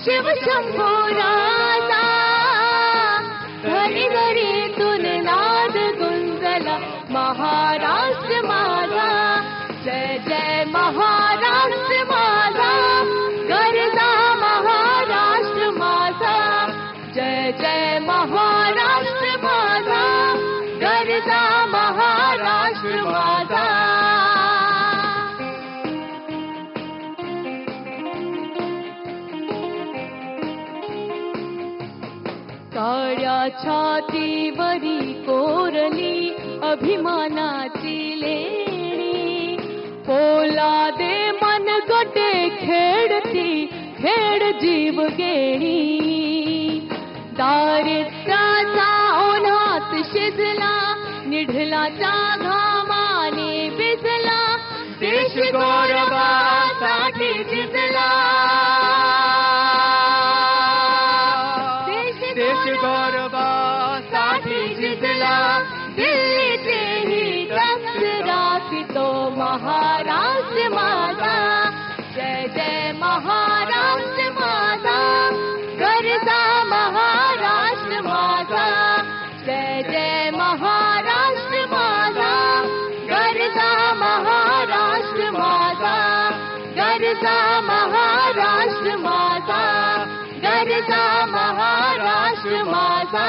शिवशंभो राजा घरी घरीतून नाद गुंजला महाराष्ट्र माझा जय जय महाराष्ट्र माझा गरजा महाराष्ट्र माझा जय जय महाराष्ट्र माझा गरजा महाराष्ट्र माझा काळ्या छातीवरी कोरली अभिमानाची लेणी पोलादे मनगटे खेळती खेळ जीव गेली दारिद्र्याचा ओढात शिजला निढलाच्या घामाने भिजला देश गौरवासाठी झिजला देश गौरवासाठी झिजला दिल्लीचेही रक्त राखतो महाराष्ट्र माझा जय जय महाराष्ट्र माझा गरजा महाराष्ट्र माझा जय जय महाराष्ट्र माझा गरजा महाराष्ट्र माझा गरजा महाराष्ट्र माझा गरजा महाराष्ट्र माझा